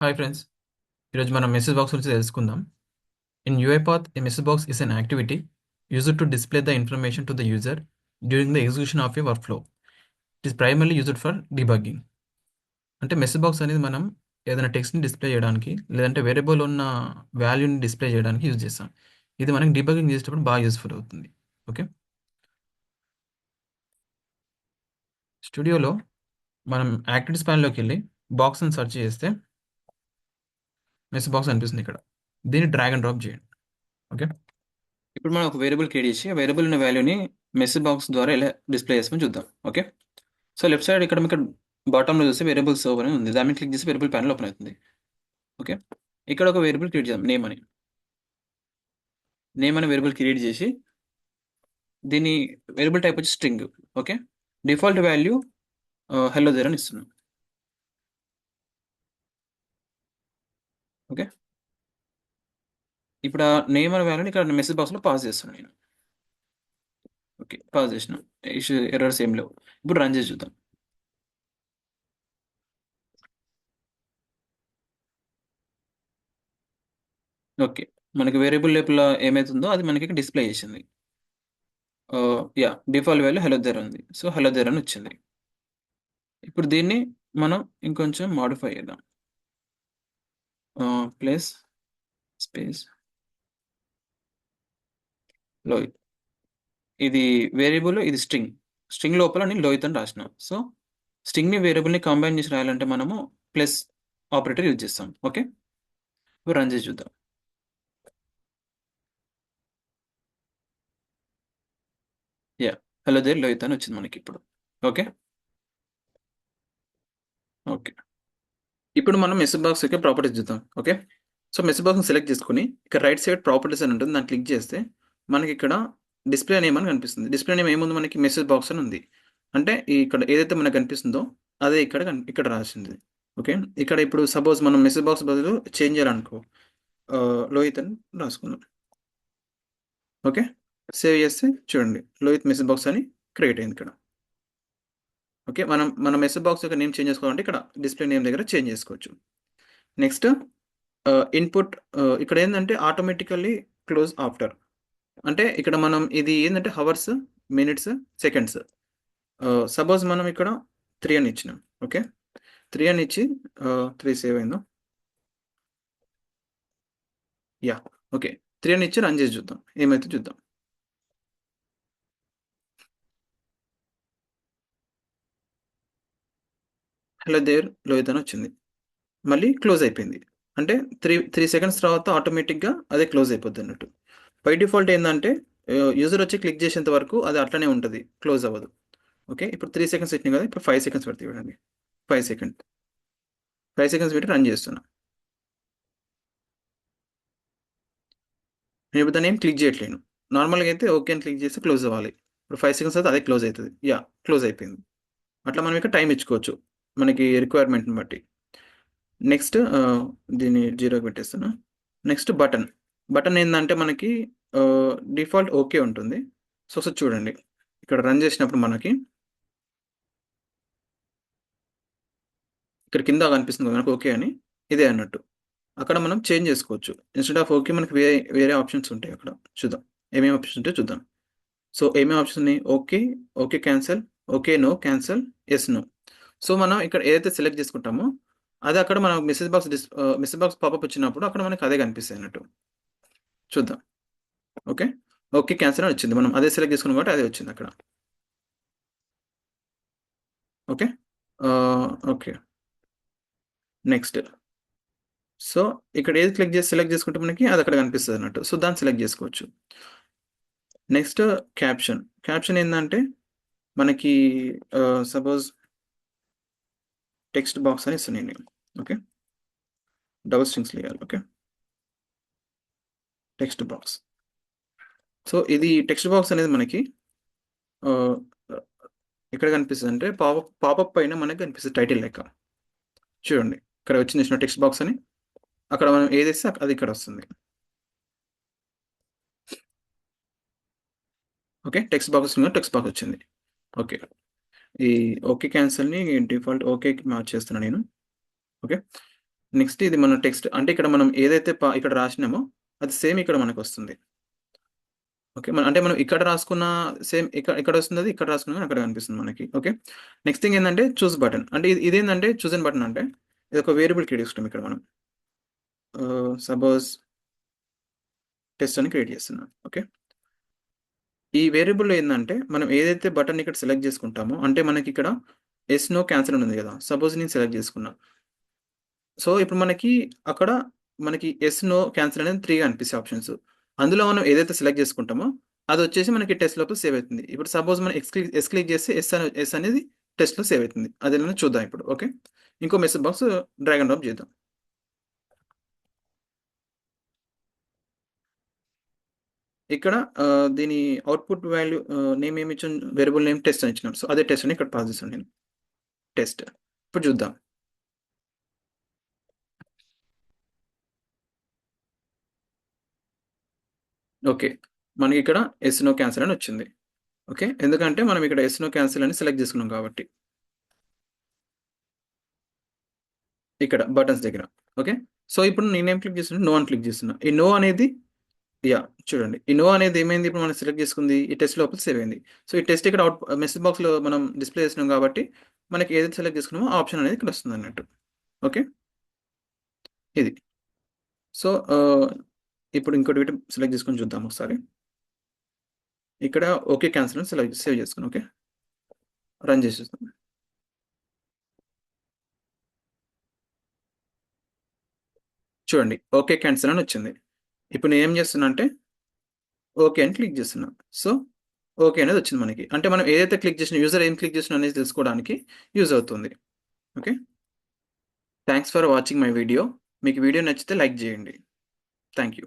Hi friends. ఈరోజు మనం message box గురించి తెలుసుకుందాం. In UiPath, a message box is an activity used to display the information to the user during the execution of a workflow. It is primarily used for debugging. అంటే message box అనేది మనం ఏదైనా టెక్స్ట్ని display చేయడానికి లేదంటే variable ఉన్న వాల్యూని display చేయడానికి use చేస్తాం. ఇది మనకి డిబగ్గింగ్ చేసేటప్పుడు బాగా యూస్ఫుల్ అవుతుంది. ఓకే, స్టూడియోలో మనం యాక్టివిటీస్ ప్యాన్లోకి వెళ్ళి బాక్స్ని సెర్చ్ చేస్తే మెసేజ్ బాక్స్ అనిపిస్తుంది ఇక్కడ. దీన్ని డ్రాగ్ అండ్ డ్రాప్ చేయండి. ఓకే, ఇప్పుడు మనం ఒక వేరియబుల్ క్రియేట్ చేసి ఆ వేరియబుల్ ఉన్న వాల్యూని మెసేజ్ బాక్స్ ద్వారా ఎలా డిస్ప్లే చేసుకొని చూద్దాం. ఓకే, సో లెఫ్ట్ సైడ్ ఇక్కడ మీకు బాటంలో చూస్తే వేరియబుల్ సర్వ్ అని ఉంది. దాని మీద క్లిక్ చేసి వేరియబుల్ ప్యానల్ ఓపెన్ అవుతుంది. ఓకే, ఇక్కడ ఒక వేరియబుల్ క్రియేట్ చేద్దాం, నేమ్ అనే వేరియబుల్ క్రియేట్ చేసి దీని వేరియబుల్ టైప్ వచ్చి string. Okay, default value hello there అని ఇస్తున్నాం. ఓకే, ఇప్పుడు ఆ నేమ్ అనే వాల్యూని ఇక్కడ మెసేజ్ బాక్స్లో పాస్ చేస్తున్నాను నేను. ఓకే, పాస్ చేసిన, ఎర్రర్స్ ఏం లేవు. ఇప్పుడు రన్ చేసి చూద్దాం. ఓకే, మనకి వేరియబుల్ లోపల ఏమైతుందో అది మనకి డిస్ప్లే చేసింది. Yeah, default value hello there ఉంది. సో హెలో దేర్ అని వచ్చింది. ఇప్పుడు దీన్ని మనం ఇంకొంచెం మాడిఫై చేద్దాం. ప్లేస్ స్పేస్ లోయిత్, ఇది వేరియబుల్, ఇది స్ట్రింగ్. స్ట్రింగ్ లోపల నేను లోయిత్ అని రాసిన. సో స్ట్రింగ్ని వేరియబుల్ని కంబైన్ చేసి రాయాలంటే మనము ప్లస్ ఆపరేటర్ యూజ్ చేస్తాం. ఓకే, ఇప్పుడు రన్ చేసి చూద్దాం. యా, హలో దేర్ లోయిత్ అని వచ్చింది మనకి ఇప్పుడు. ఓకే ఓకే, ఇప్పుడు మనం మెసేజ్ బాక్స్ యొక్క ప్రాపర్టీస్ చూద్దాం. ఓకే, సో మెసేజ్ బాక్స్ని సెలెక్ట్ చేసుకుని ఇక్కడ రైట్ సైడ్ ప్రాపర్టీస్ అని ఉంటుంది, దాన్ని క్లిక్ చేస్తే మనకి ఇక్కడ డిస్ప్లే నేమ్ అని కనిపిస్తుంది. డిస్ప్లే నేమ్ ఏముంది, మనకి మెసేజ్ బాక్స్ అని ఉంది. అంటే ఇక్కడ ఏదైతే మనకు కనిపిస్తుందో అదే ఇక్కడ రాసింది. ఓకే, ఇక్కడ ఇప్పుడు సపోజ్ మనం మెసేజ్ బాక్స్ బదులు చేంజ్ చేయాలనుకో, లోహిత్ అని రాసుకుందాం. ఓకే, సేవ్ చేస్తే చూడండి లోహిత్ మెసేజ్ బాక్స్ అని క్రియేట్ అయింది ఇక్కడ. ఓకే, మన మెసేజ్ బాక్స్ యొక్క నేమ్ చేంజ్ చేసుకోవాలంటే ఇక్కడ డిస్ప్లే నేమ్ దగ్గర చేంజ్ చేసుకోవచ్చు. నెక్స్ట్ ఇన్పుట్, ఇక్కడ ఏంటంటే ఆటోమేటికల్లీ క్లోజ్ ఆఫ్టర్. అంటే ఇక్కడ మనం ఇది ఏంటంటే హవర్స్, మినిట్స్, సెకండ్స్. సపోజ్ మనం ఇక్కడ 3 అని ఇచ్చినాం. ఓకే, 3 అని ఇచ్చి 3 సేవ్ అయిందో, యా. ఓకే, 3 అని ఇచ్చి రన్ చేసి చూద్దాం ఏమైతే చూద్దాం. హలో దేర్ లోహిత్ అని వచ్చింది, మళ్ళీ క్లోజ్ అయిపోయింది. అంటే 3 సెకండ్స్ తర్వాత ఆటోమేటిక్గా అదే క్లోజ్ అయిపోద్ది అన్నట్టు. బై డిఫాల్ట్ ఏంటంటే యూజర్ వచ్చి క్లిక్ చేసేంత వరకు అది అట్లనే ఉంటుంది, క్లోజ్ అవ్వదు. ఓకే, ఇప్పుడు 3 సెకండ్స్ పెట్టినాయి కదా, ఇప్పుడు 5 సెకండ్స్ పెడితే చూడండి. 5 సెకండ్ 5 సెకండ్స్ పెట్టి రన్ చేస్తున్నా. నేను ఇప్పుడు దాన్ని ఏం క్లిక్ చేయట్లేను. నార్మల్గా అయితే ఓకే అని క్లిక్ చేస్తే క్లోజ్ అవ్వాలి. ఇప్పుడు 5 సెకండ్స్ అయితే అదే క్లోజ్ అవుతుంది. యా, క్లోజ్ అయిపోయింది. అట్లా మనం ఇక్కడ టైం ఇచ్చుకోవచ్చు మనకి రిక్వైర్మెంట్ని బట్టి. నెక్స్ట్ దీన్ని జీరోకి పెట్టేస్తాను. Next button. బటన్ ఏంటంటే మనకి డిఫాల్ట్ ఓకే ఉంటుంది. సో చూడండి ఇక్కడ రన్ చేసినప్పుడు మనకి ఇక్కడ కింద కనిపిస్తుంది కదా మనకు ఓకే అని, ఇదే అన్నట్టు. అక్కడ మనం చేంజ్ చేసుకోవచ్చు. ఇన్స్టెడ్ ఆఫ్ ఓకే మనకి వేరే వేరే ఆప్షన్స్ ఉంటాయి అక్కడ. చూద్దాం ఏమేమి ఆప్షన్స్ ఉంటాయో చూద్దాం. సో ఏమేమి ఆప్షన్స్ ఉన్నాయి, okay, okay cancel, okay no cancel, yes no. So మనం ఇక్కడ ఏదైతే సెలెక్ట్ చేసుకుంటామో అది అక్కడ మనం మెసేజ్ బాక్స్ పాపప్ వచ్చినప్పుడు అక్కడ మనకి అదే కనిపిస్తాయి అన్నట్టు. చూద్దాం. ఓకే, ఓకే క్యాన్సల్ అని వచ్చింది, మనం అదే సెలెక్ట్ చేసుకున్నాం కాబట్టి అదే వచ్చింది అక్కడ. Okay okay, next. సో ఇక్కడ ఏది సెలెక్ట్ చేసుకుంటే మనకి అది అక్కడ కనిపిస్తుంది అన్నట్టు. సో దాన్ని సెలెక్ట్ చేసుకోవచ్చు. Next caption. క్యాప్షన్ ఏంటంటే మనకి సపోజ్ టెక్స్ట్ బాక్స్ అని ఇస్తున్నాను నేను. ఓకే, డబుల్ స్ట్రింగ్స్ వేయాలి. Okay, text box. సో ఇది టెక్స్ట్ బాక్స్ అనేది మనకి ఎక్కడ కనిపిస్తుంది అంటే పాపప్ పైన మనకి కనిపిస్తుంది టైటిల్ లెక్క. చూడండి ఇక్కడ వచ్చింది టెక్స్ట్ బాక్స్ అని, అక్కడ మనం ఏదేస్తే అది ఇక్కడ వస్తుంది. ఓకే, టెక్స్ట్ బాక్స్ వచ్చింది. ఓకే, ఈ ఓకే క్యాన్సల్ని డిఫాల్ట్ ఓకేకి మార్చేస్తున్నాను నేను. ఓకే, నెక్స్ట్ ఇది మన టెక్స్ట్ అంటే ఇక్కడ మనం ఏదైతే ఇక్కడ రాసినామో అది సేమ్ ఇక్కడ మనకొస్తుంది. ఓకే. అంటే మనం ఇక్కడ రాసుకున్న సేమ్ ఇక్కడ వస్తుంది, అది ఇక్కడ రాసుకున్నది అక్కడ కనిపిస్తుంది మనకి. ఓకే. నెక్స్ట్ థింగ్ ఏందంటే చూస్ బటన్. అంటే ఇదేందంటే చూసన్ బటన్ అంటే ఇది ఒక వేరియబుల్ క్రియేట్ చేసుకుంటాం ఇక్కడ మనం. సపోజ్ టెస్ట్ అని క్రియేట్ చేస్తున్నాం. ఓకే. ఈ వేరియబుల్‌లో ఏందంటే మనం ఏదైతే బటన్ ఇక్కడ సెలెక్ట్ చేసుకుంటామో అంటే మనకి ఇక్కడ యెస్, నో, క్యాన్సెల్ అని ఉంది కదా! సపోజ్ నేను సెలెక్ట్ చేసుకున్నా. సో, ఇప్పుడు అక్కడ మనకి యెస్, నో, క్యాన్సెల్ అనేది 3 కనిపిస్తాయి ఆప్షన్స్. అందులో మనం ఏదైతే సెలెక్ట్ చేసుకుంటామో అదొచ్చేసి మనకి టెస్ట్ లోపల సేవ్ అవుతుంది. ఇప్పుడు సపోజ్ మనం యెస్ క్లిక్ చేస్తే యెస్ అనేది టెస్ట్‌లో సేవ్ అవుతుంది. అదెలానో చూద్దాం ఇప్పుడు. ఓకే. ఇంకో message box drag and drop చేద్దాం. ఇక్కడ దీని అవుట్‌పుట్ వాల్యూ నేమ్ ఏమి ఇచ్చాం, వేరియబుల్ నేమ్ టెస్ట్ అని ఇచ్చినాం. సో, అదే టెస్ట్ అని ఇక్కడ పాస్ చేశాను నేను. టెస్ట్. ఇప్పుడు చూద్దాం. ఓకే. మనకిక్కడ యెస్, నో, క్యాన్సెల్ అని వచ్చింది. ఓకే. ఎందుకంటే మనం ఇక్కడ యెస్, నో, క్యాన్సెల్ అని సెలెక్ట్ చేసుకున్నాం కాబట్టి. ఇక్కడ బటన్స్ దగ్గర. ఓకే. సో, ఇప్పుడు నేనేం క్లిక్ చేస్తున్నా, నో అని క్లిక్ చేస్తున్నా. ఈ నో అనేది చూడండి. ఈ నో అనేది ఏమైంది, ఇప్పుడు మనం సెలెక్ట్ చేసుకుంది ఈ టెస్ట్ లోపల సేవ్ అయింది. సో, ఈ టెస్ట్ ఇక్కడ మెసేజ్ బాక్స్‌లో మనం డిస్‌ప్లే చేస్తున్నాం కాబట్టి మనకి ఏదైతే సెలెక్ట్ చేసుకున్నామో ఆ ఆప్షన్ అనేది ఇక్కడ వస్తుందన్నట్టు. ఓకే. ఇది. సో, ఇప్పుడు ఇంకోటి సెలెక్ట్ చేసుకొని చూద్దాం ఒకసారి. ఇక్కడ ఓకే, క్యాన్సెల్ అని సేవ్ చేసుకున్నా. ఓకే. రన్ చేసేస్తాం. చూడండి. ఓకే, క్యాన్సెల్ అని వచ్చింది. ఇప్పుడు నేనేం చేస్తున్నా అంటే ఓకే అని క్లిక్ చేస్తున్నా. సో, ఓకే అనేది వచ్చింది మనకి. అంటే మనం ఏదైతే క్లిక్ చేసిన యూజర్ ఏం క్లిక్ చేసినా అనేది తెలుసుకోవడానికి యూజ్ అవుతుంది. Okay. Thanks for watching my video. మీకు వీడియో నచ్చితే లైక్ చేయండి. Thank you.